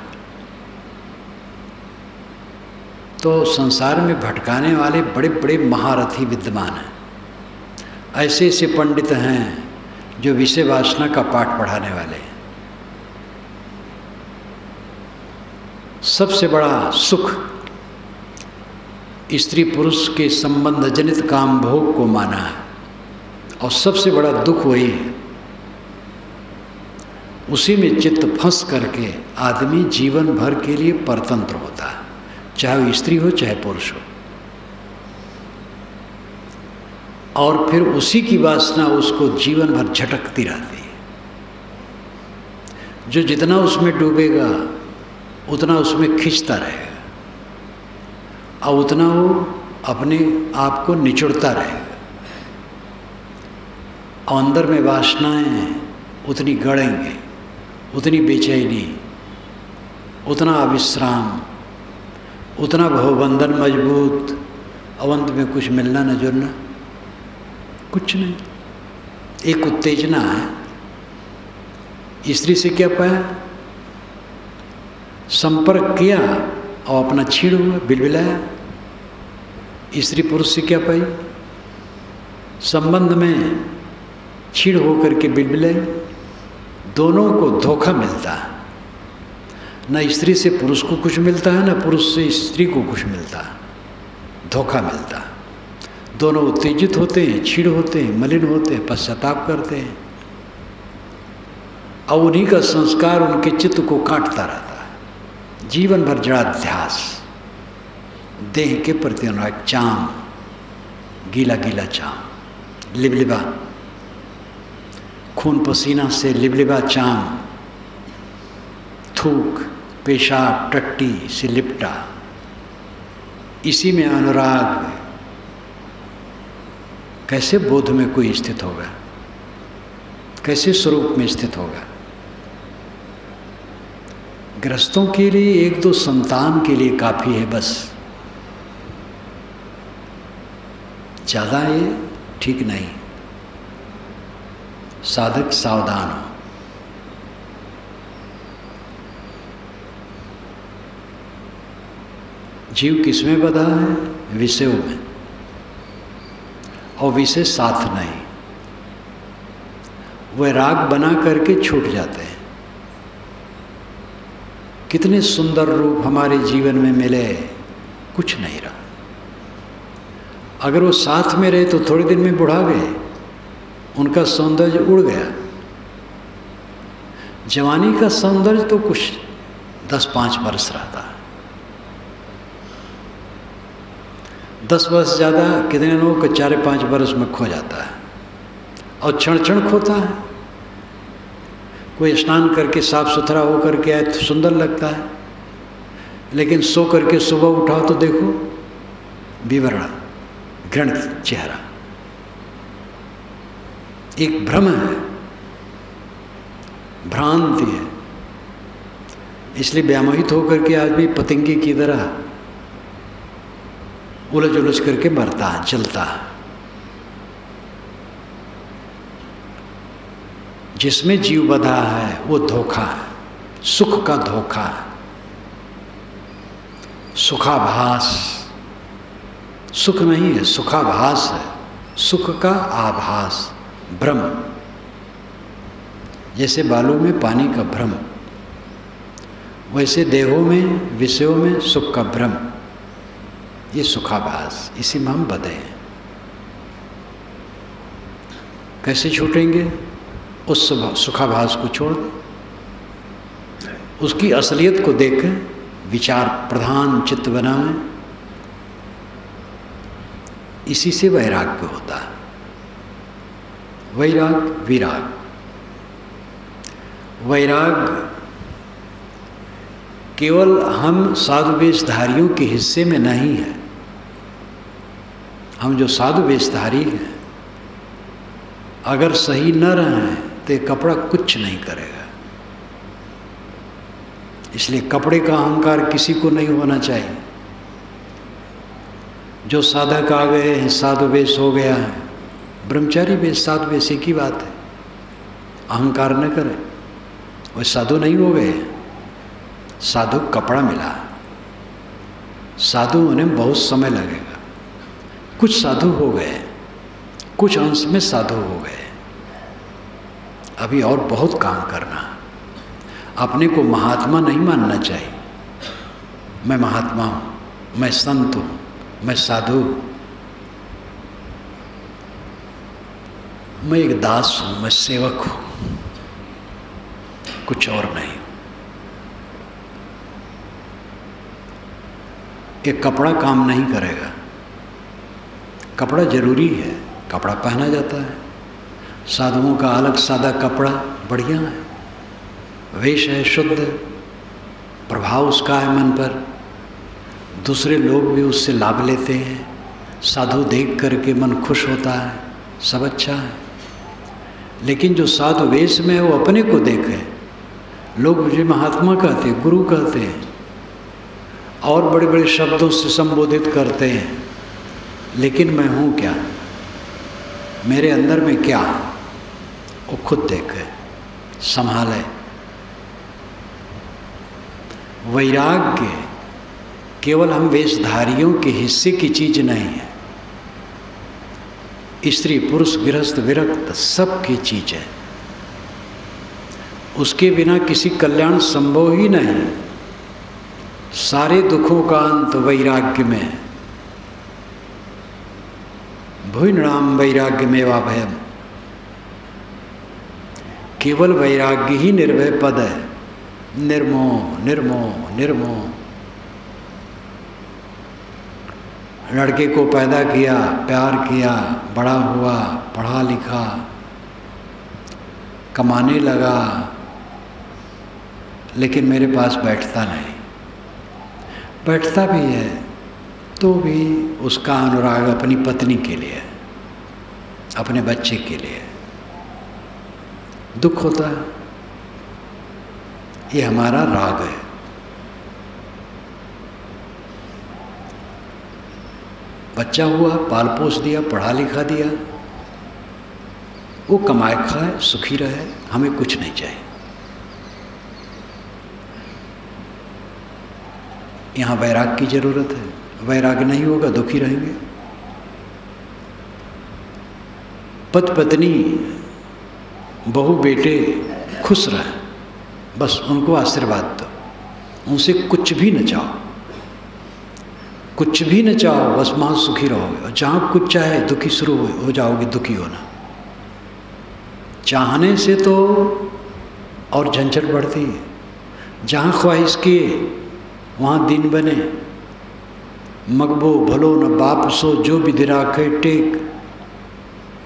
तो संसार में भटकाने वाले बड़े बड़े महारथी विद्वान हैं। ऐसे ऐसे पंडित हैं जो विषय वासना का पाठ पढ़ाने वाले हैं। सबसे बड़ा सुख स्त्री पुरुष के संबंध जनित काम भोग को माना है, और सबसे बड़ा दुख वही है। उसी में चित्त फंस करके आदमी जीवन भर के लिए परतंत्र होता है, चाहे वो स्त्री हो चाहे पुरुष हो। और फिर उसी की वासना उसको जीवन भर झटकती रहती है। जो जितना उसमें डूबेगा उतना उसमें खिंचता रहेगा, और उतना वो अपने आप को निचोड़ता रहेगा। और अंदर में वासनाएं उतनी गड़ेंगे, उतनी बेचैनी, उतना अविश्राम, उतना भवबंधन मजबूत, और अंत में कुछ मिलना न जुड़ना कुछ नहीं। एक उत्तेजना है, स्त्री से क्या पाया, संपर्क किया और अपना छीड़ हुआ, बिलबिलाया। स्त्री पुरुष से क्या पाई, संबंध में छीड़ होकर के बिलबिलाई। दोनों को धोखा मिलता है, न स्त्री से पुरुष को कुछ मिलता है, न पुरुष से स्त्री को कुछ मिलता है, धोखा मिलता है। दोनों उत्तेजित होते हैं, छीड़ होते हैं, मलिन होते हैं, पश्चाताप करते हैं, और उन्हीं का संस्कार उनके चित्त को काटता रहता है। जीवन भर जड़ाध्यास, देह के प्रति अनुराग, चाम, गीला गीला चाम, लिबलिबा, खून पसीना से लिबलिबा चाम, थूक, पेशाब, टट्टी से लिपटा, इसी में अनुराग। कैसे बोध में कोई स्थित होगा, कैसे स्वरूप में स्थित होगा? गृहस्थों के लिए एक दो संतान के लिए काफ़ी है बस, ज़्यादा ये ठीक नहीं। साधक सावधान हो। जीव किसमें बधा है? विषयों में, और विषय साथ नहीं। वह राग बना करके छूट जाते हैं। कितने सुंदर रूप हमारे जीवन में मिले, कुछ नहीं रहा। अगर वो साथ में रहे तो थोड़े दिन में बुढ़ा गए, उनका सौंदर्य उड़ गया। जवानी का सौंदर्य तो कुछ 10-5 वर्ष रहता है। 10 वर्ष ज़्यादा, कितने लोगों को 4-5 वर्ष में खो जाता है, और क्षण क्षण खोता है। कोई स्नान करके साफ सुथरा हो करके आए तो सुंदर लगता है, लेकिन सो करके सुबह उठाओ तो देखो विवरण, घृणित चेहरा। एक भ्रम है, भ्रांति है। इसलिए व्यामोहित होकर के आदमी पतंगे की तरह उलझ उलझ करके मरता है, जलता है। जिसमें जीव बधा है वो धोखा है, सुख का धोखा है, सुखाभास। सुख नहीं है, सुखाभास है, सुख का आभास, भ्रम। जैसे बालू में पानी का भ्रम, वैसे देहों में, विषयों में सुख का भ्रम, ये सुखाभास। इसी में हम बधे हैं। कैसे छूटेंगे? उस सुखाभास को छोड़ दें, उसकी असलियत को देखें, विचार प्रधान चित्त बनाएं। इसी से वैराग्य होता है। वैराग, विराग। वैराग केवल हम साधु वेशधारियों के हिस्से में नहीं है। हम जो साधु वेशधारी हैं, अगर सही न रहें तो ये कपड़ा कुछ नहीं करेगा। इसलिए कपड़े का अहंकार किसी को नहीं होना चाहिए। जो साधक आ गए हैं, साधु वेश हो गया है, ब्रह्मचारी वेश, साधु वेश एक ही बात है। अहंकार न करें, वो साधु नहीं हो गए। साधु कपड़ा मिला, साधु उन्हें बहुत समय लगेगा। कुछ साधु हो गए, कुछ अंश में साधु हो गए, अभी और बहुत काम करना। अपने को महात्मा नहीं मानना चाहिए। मैं महात्मा हूँ, मैं संत हूँ, मैं साधु हूँ। मैं एक दास हूँ, मैं सेवक हूँ, कुछ और नहीं। ये कपड़ा काम नहीं करेगा। कपड़ा जरूरी है, कपड़ा पहना जाता है। साधुओं का अलग सादा कपड़ा बढ़िया है, वेश है शुद्ध, प्रभाव उसका है मन पर, दूसरे लोग भी उससे लाभ लेते हैं। साधु देख करके मन खुश होता है, सब अच्छा है। लेकिन जो साधु वेश में है वो अपने को देखे। लोग मुझे महात्मा कहते हैं, गुरु कहते हैं, और बड़े बड़े शब्दों से संबोधित करते हैं, लेकिन मैं हूँ क्या, मेरे अंदर में क्या, वो खुद देखे, संभाले। वैराग्य केवल हम वेशधारियों के हिस्से की चीज नहीं है। स्त्री पुरुष गृहस्थ विरक्त सबकी चीज है। उसके बिना किसी कल्याण संभव ही नहीं। सारे दुखों का अंत वैराग्य में, भुइनृणाम वैराग्य में वा भयम। केवल वैराग्य ही निर्भय पद है, निर्मोह निर्मोह निर्मोह। लड़के को पैदा किया, प्यार किया, बड़ा हुआ, पढ़ा लिखा, कमाने लगा, लेकिन मेरे पास बैठता नहीं। बैठता भी है तो भी उसका अनुराग अपनी पत्नी के लिए, अपने बच्चे के लिए। दुख होता है, ये हमारा राग है। बच्चा हुआ, पाल पोस दिया, पढ़ा लिखा दिया, वो कमाए खाए, सुखी रहे, हमें कुछ नहीं चाहिए। यहाँ वैराग की जरूरत है। वैराग नहीं होगा दुखी रहेंगे। पति पत्नी, बहू बेटे खुश रहे, बस उनको आशीर्वाद दो, उनसे कुछ भी न चाहो, कुछ भी न चाहो, बस वहाँ सुखी रहोगे। और जहाँ कुछ चाहे दुखी शुरू हो जाओगे, दुखी होना। चाहने से तो और झंझट बढ़ती है। जहाँ ख्वाहिश किए वहाँ दिन बने। मगबो भलो न बाप सो, जो विधि राखे टेक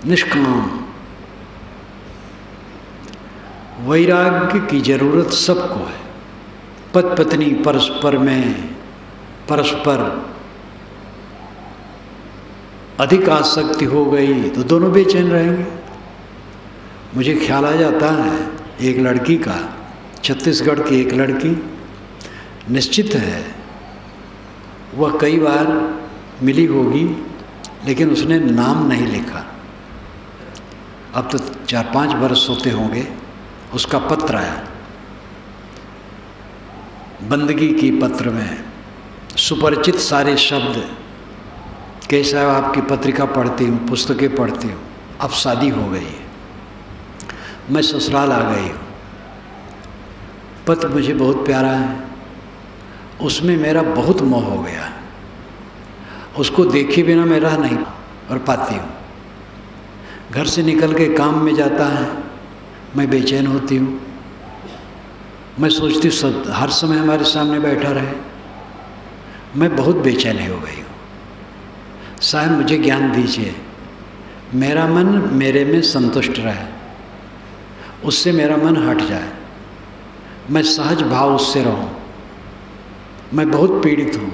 निष्काम। वैराग्य की जरूरत सबको है। पति पत्नी परस्पर में, परस्पर अधिक आसक्ति हो गई तो दोनों बेचैन रहेंगे। मुझे ख्याल आ जाता है एक लड़की का, छत्तीसगढ़ की एक लड़की, निश्चित है वह कई बार मिली होगी, लेकिन उसने नाम नहीं लिखा। अब तो 4-5 वर्ष होते होंगे। उसका पत्र आया, बंदगी की पत्र में सुपरिचित सारे शब्द, कि साहब आपकी पत्रिका पढ़ती हूँ, पुस्तकें पढ़ती हूँ, अब शादी हो गई है, मैं ससुराल आ गई हूँ, पत्र मुझे बहुत प्यारा है, उसमें मेरा बहुत मोह हो गया, उसको देखे बिना मैं रह नहीं और पाती हूँ। घर से निकल के काम में जाता है, मैं बेचैन होती हूँ। मैं सोचती हूँ सब हर समय हमारे सामने बैठा रहे। मैं बहुत बेचैन हो गई हूँ, शायद मुझे ज्ञान दीजिए, मेरा मन मेरे में संतुष्ट रहे, उससे मेरा मन हट जाए, मैं सहज भाव उससे रहूं। मैं बहुत पीड़ित हूँ,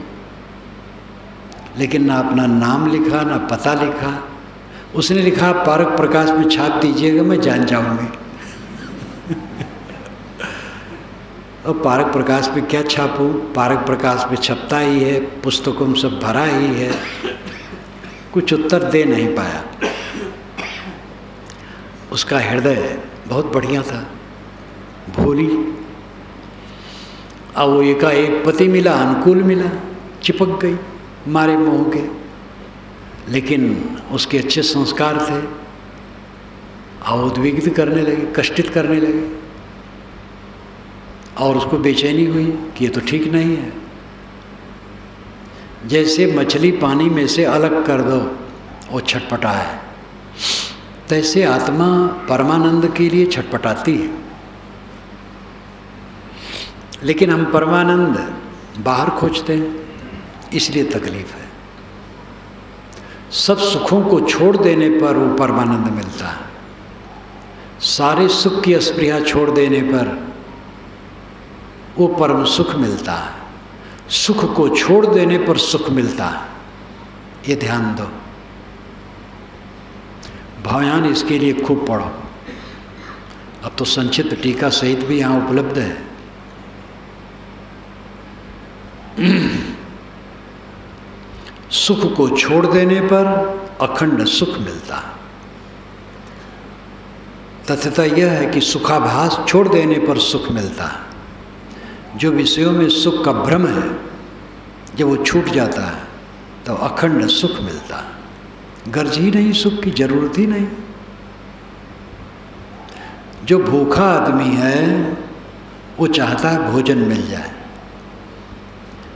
लेकिन ना अपना नाम लिखा, ना पता लिखा। उसने लिखा पारक प्रकाश में छाप दीजिएगा, मैं जान जाऊंगी। और पारक प्रकाश में क्या छापूं? पारक प्रकाश में छपता ही है, पुस्तकों में सब भरा ही है। कुछ उत्तर दे नहीं पाया। उसका हृदय बहुत बढ़िया था, भोली। अब वो एकाएक पति मिला, अनुकूल मिला, चिपक गई मारे मोह के। लेकिन उसके अच्छे संस्कार थे, और उद्विग्न करने लगे, कष्टित करने लगे, और उसको बेचैनी हुई कि ये तो ठीक नहीं है। जैसे मछली पानी में से अलग कर दो वो छटपटाए, तैसे आत्मा परमानंद के लिए छटपटाती है। लेकिन हम परमानंद बाहर खोजते हैं, इसलिए तकलीफ है। सब सुखों को छोड़ देने पर वो परमानंद मिलता है। सारे सुख की अस्पृहा छोड़ देने पर वो परम सुख मिलता है। सुख को छोड़ देने पर सुख मिलता है, ये ध्यान दो। भावयान इसके लिए खूब पढ़ो। अब तो संक्षिप्त टीका सहित भी यहाँ उपलब्ध है। सुख को छोड़ देने पर अखंड सुख मिलता है। तथ्यता यह है कि सुखाभास छोड़ देने पर सुख मिलता है। जो विषयों में सुख का भ्रम है, जब वो छूट जाता है तो अखंड सुख मिलता है। गर्ज ही नहीं, सुख की जरूरत ही नहीं। जो भूखा आदमी है वो चाहता है भोजन मिल जाए,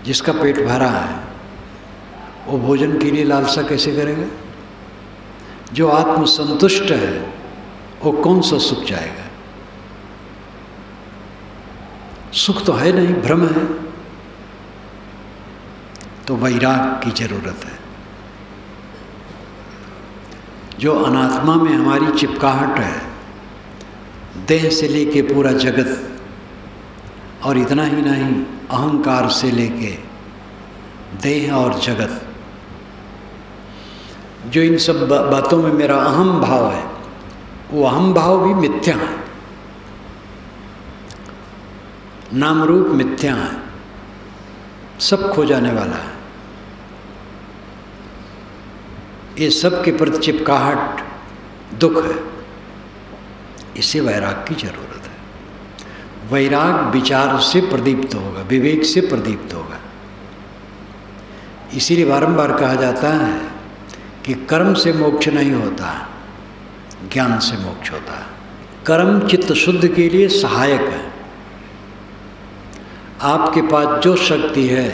जिसका पेट भरा है वो भोजन के लिए लालसा कैसे करेगा? जो आत्मसंतुष्ट है वो कौन सा सुख चाहेगा? सुख तो है नहीं, भ्रम है। तो वैराग की जरूरत है। जो अनात्मा में हमारी चिपकाहट है, देह से लेके पूरा जगत, और इतना ही नहीं अहंकार से लेके देह और जगत, जो इन सब बातों में मेरा अहम भाव है, वो अहम भाव भी मिथ्या है, नाम रूप मिथ्या है, सब खो जाने वाला है। ये सब के प्रति चिपकाहट दुख है, इसे वैराग की जरूरत है। वैराग विचार से प्रदीप्त होगा, विवेक से प्रदीप्त होगा। इसीलिए बारंबार कहा जाता है कि कर्म से मोक्ष नहीं होता, ज्ञान से मोक्ष होता है। कर्म चित्त शुद्ध के लिए सहायक है। आपके पास जो शक्ति है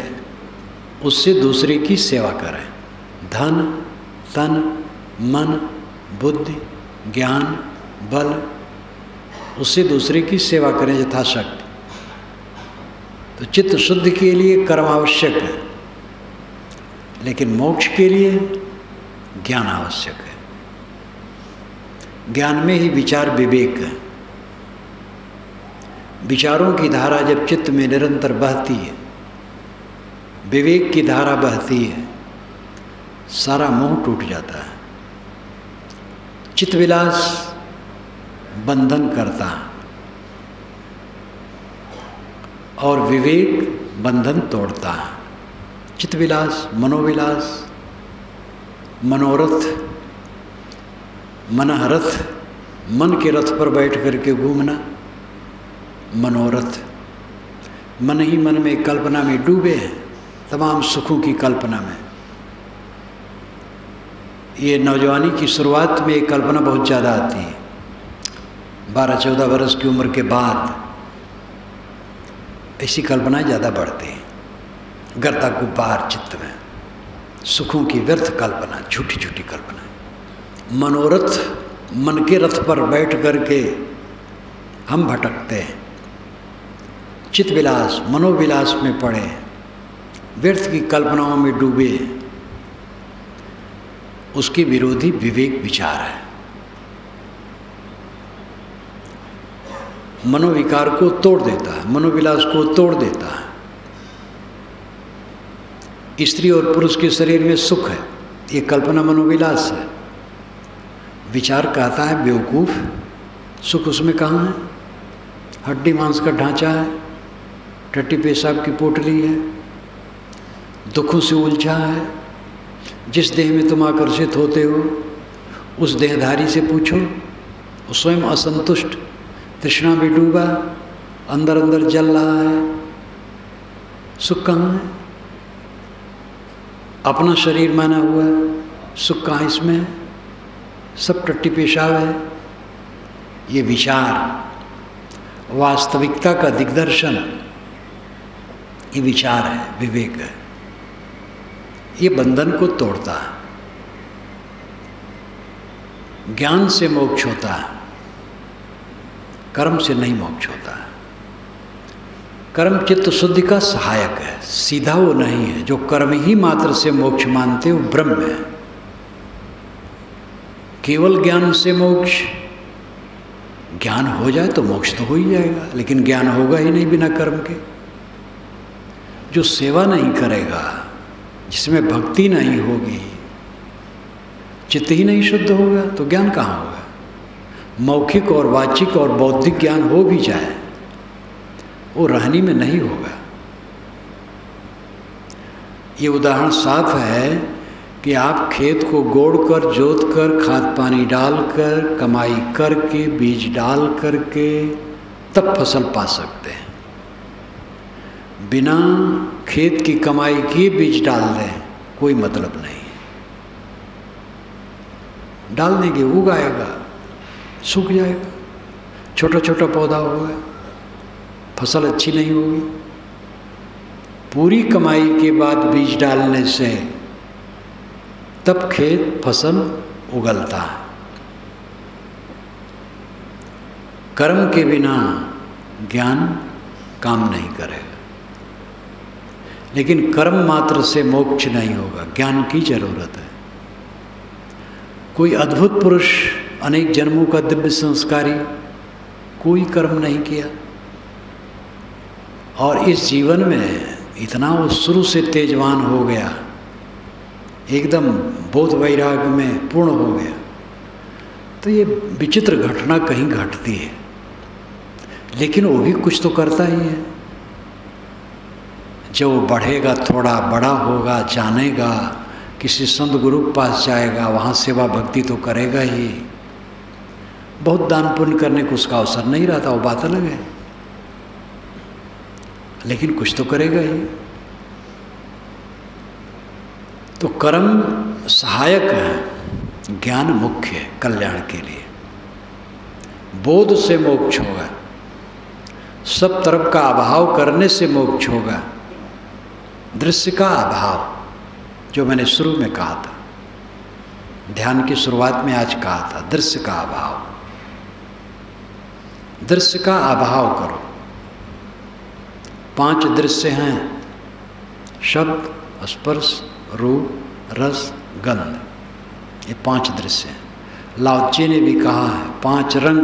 उससे दूसरे की सेवा करें। धन, तन, मन, बुद्धि, ज्ञान, बल, उससे दूसरे की सेवा करें यथाशक्ति। तो चित्त शुद्ध के लिए कर्म आवश्यक है, लेकिन मोक्ष के लिए ज्ञान आवश्यक है। ज्ञान में ही विचार विवेक है। विचारों की धारा जब चित्त में निरंतर बहती है, विवेक की धारा बहती है, सारा मोह टूट जाता है। चित्तविलास बंधन करता है और विवेक बंधन तोड़ता है। चित्तविलास, मनोविलास, मनोरथ, मनहरथ, मन के रथ पर बैठ करके घूमना मनोरथ। मन ही मन में कल्पना में डूबे हैं, तमाम सुखों की कल्पना में। ये नौजवानी की शुरुआत में एक कल्पना बहुत ज़्यादा आती है। 12-14 वर्ष की उम्र के बाद ऐसी कल्पनाएं ज़्यादा बढ़ती हैं। गर्दा गुब्बार चित्त में सुखों की व्यर्थ कल्पना, झूठी झूठी कल्पना। मनोरथ, मन के रथ पर बैठ करके हम भटकते हैं, चित्तविलास, मनोविलास में पड़े, व्यर्थ की कल्पनाओं में डूबे। उसके विरोधी विवेक विचार है। मनोविकार को तोड़ देता है, मनोविलास को तोड़ देता है। स्त्री और पुरुष के शरीर में सुख है, ये कल्पना मनोविलास है। विचार कहता है बेवकूफ, सुख उसमें कहाँ है? हड्डी मांस का ढांचा है, टट्टी पेशाब की पोटली है, दुखों से उलझा है। जिस देह में तुम आकर्षित होते हो उस देहधारी से पूछो, वो स्वयं असंतुष्ट, तृष्णा में डूबा, अंदर अंदर जल रहा है। सुख कहाँ है? अपना शरीर माना हुआ, सुख कहाँ इसमें है? सब टट्टी पेशाब है। ये विचार, वास्तविकता का दिग्दर्शन, ये विचार है, विवेक है। ये बंधन को तोड़ता है। ज्ञान से मोक्ष होता है, कर्म से नहीं मोक्ष होता है। कर्म चित्त शुद्धि का सहायक है, सीधा वो नहीं है। जो कर्म ही मात्र से मोक्ष मानते हो ब्रह्म है। केवल ज्ञान से मोक्ष, ज्ञान हो जाए तो मोक्ष तो हो ही जाएगा, लेकिन ज्ञान होगा ही नहीं बिना कर्म के। जो सेवा नहीं करेगा, जिसमें भक्ति नहीं होगी, चित्त ही नहीं शुद्ध होगा, तो ज्ञान कहाँ होगा? मौखिक और वाचिक और बौद्धिक ज्ञान हो भी जाए, वो रहनी में नहीं होगा। ये उदाहरण साफ है कि आप खेत को गोड़कर, जोतकर, खाद पानी डालकर, कमाई करके, बीज डाल करके तब फसल पा सकते हैं। बिना खेत की कमाई किए बीज डाल दें, कोई मतलब नहीं। डाल देंगे, उगाएगा, सूख जाएगा, छोटा छोटा पौधा होगा, फसल अच्छी नहीं होगी। पूरी कमाई के बाद बीज डालने से तब खेत फसल उगलता है। कर्म के बिना ज्ञान काम नहीं करेगा। लेकिन कर्म मात्र से मोक्ष नहीं होगा, ज्ञान की जरूरत है। कोई अद्भुत पुरुष अनेक जन्मों का दिव्य संस्कारी, कोई कर्म नहीं किया और इस जीवन में इतना वो शुरू से तेजवान हो गया, एकदम बोध वैराग्य में पूर्ण हो गया, तो ये विचित्र घटना कहीं घटती है। लेकिन वो भी कुछ तो करता ही है। जब वो बढ़ेगा, थोड़ा बड़ा होगा, जानेगा, किसी संत गुरु के पास जाएगा, वहाँ सेवा भक्ति तो करेगा ही। बहुत दान पुण्य करने को उसका अवसर नहीं रहता, वो बात अलग है, लेकिन कुछ तो करेगा ही। तो कर्म सहायक है, ज्ञान मुख्य है कल्याण के लिए। बोध से मोक्ष होगा, सब तरफ का अभाव करने से मोक्ष होगा। दृश्य का अभाव, जो मैंने शुरू में कहा था, ध्यान की शुरुआत में आज कहा था, दृश्य का अभाव। दृश्य का अभाव करो। 5 दृश्य हैं, शब्द, स्पर्श, रूप, रस, गंध, ये 5 दृश्य हैं। लाओ त्से ने भी कहा है 5 रंग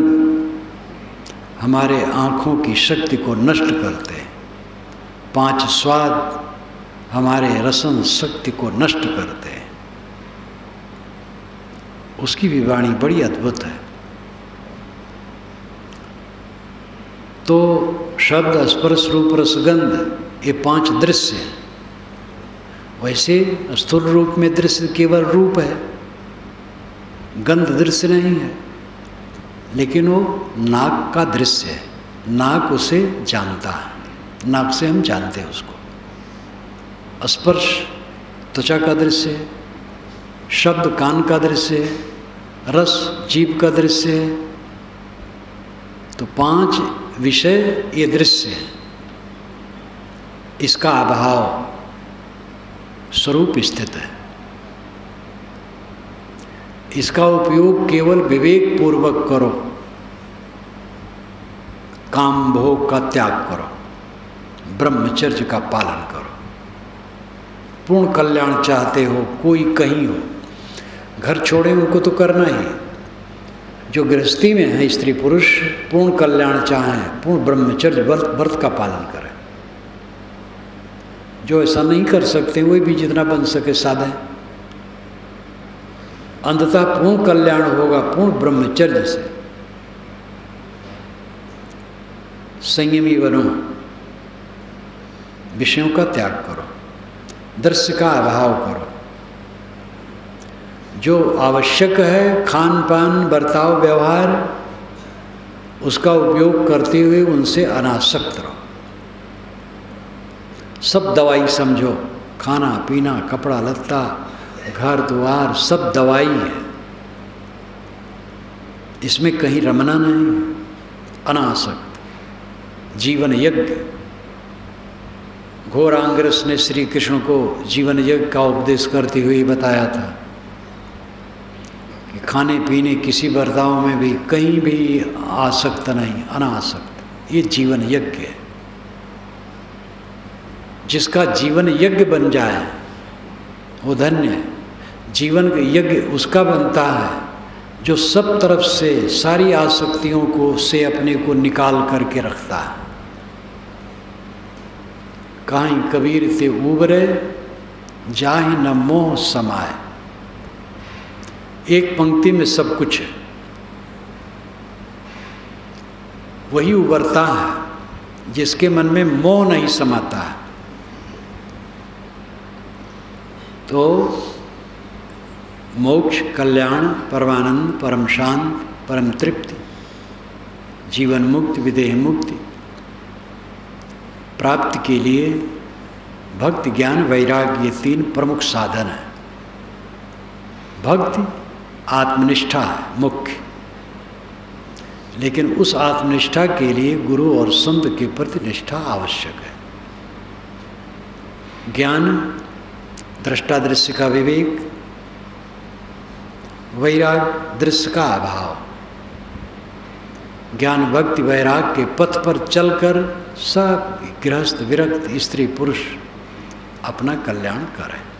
हमारे आँखों की शक्ति को नष्ट करते हैं, 5 स्वाद हमारे रसन शक्ति को नष्ट करते हैं। उसकी भी वाणी बड़ी अद्भुत है। तो शब्द, स्पर्श, रूप, रस, गंध, ये 5 दृश्य हैं। वैसे स्थूल रूप में दृश्य केवल रूप है, गंध दृश्य नहीं है, लेकिन वो नाक का दृश्य है। नाक उसे जानता है, नाक से हम जानते हैं उसको। स्पर्श त्वचा का दृश्य है, शब्द कान का दृश्य है, रस जीभ का दृश्य है। तो 5 विषय ये दृश्य है। इसका अभाव स्वरूप स्थित है। इसका उपयोग केवल विवेक पूर्वक करो, काम भोग का त्याग करो, ब्रह्मचर्य का पालन करो। पूर्ण कल्याण चाहते हो, कोई कहीं हो, घर छोड़े उनको तो करना ही। जो गृहस्थी में है स्त्री पुरुष, पूर्ण कल्याण चाहें, पूर्ण ब्रह्मचर्य व्रत का पालन करें। जो ऐसा नहीं कर सकते, वही भी जितना बन सके साधें। अंततः पूर्ण कल्याण होगा पूर्ण ब्रह्मचर्य से। संयमी बनो, विषयों का त्याग करो, दृश्य का अभाव करो। जो आवश्यक है खान पान, बर्ताव, व्यवहार, उसका उपयोग करते हुए उनसे अनासक्त रहो। सब दवाई समझो, खाना पीना, कपड़ा लत्ता, घर द्वार, सब दवाई है। इसमें कहीं रमना नहीं, अनासक्त जीवन यज्ञ। घोरांग्रस ने श्री कृष्ण को जीवन यज्ञ का उपदेश करते हुए बताया था कि खाने पीने किसी बर्ताव में भी कहीं भी आसक्त नहीं, अनासक्त। ये जीवन यज्ञ है। जिसका जीवन यज्ञ बन जाए वो धन्य है। जीवन यज्ञ उसका बनता है जो सब तरफ से सारी आसक्तियों को से अपने को निकाल करके रखता है। कहीं कबीर ते उबरे जाहि न मोह समाए। एक पंक्ति में सब कुछ है, वही उबरता है जिसके मन में मोह नहीं समाता है। तो मोक्ष, कल्याण, परमानंद, परम शांत, परम तृप्ति, जीवन मुक्ति, विदेह मुक्ति प्राप्ति के लिए भक्ति, ज्ञान, वैराग्य ये 3 प्रमुख साधन हैं। भक्ति आत्मनिष्ठा है मुख्य, लेकिन उस आत्मनिष्ठा के लिए गुरु और संत के प्रति निष्ठा आवश्यक है। ज्ञान, दृष्टा दृश्य का विवेक, वैराग, दृश्य का अभाव। ज्ञान भक्ति वैराग के पथ पर चलकर सब गृहस्थ विरक्त स्त्री पुरुष अपना कल्याण करें।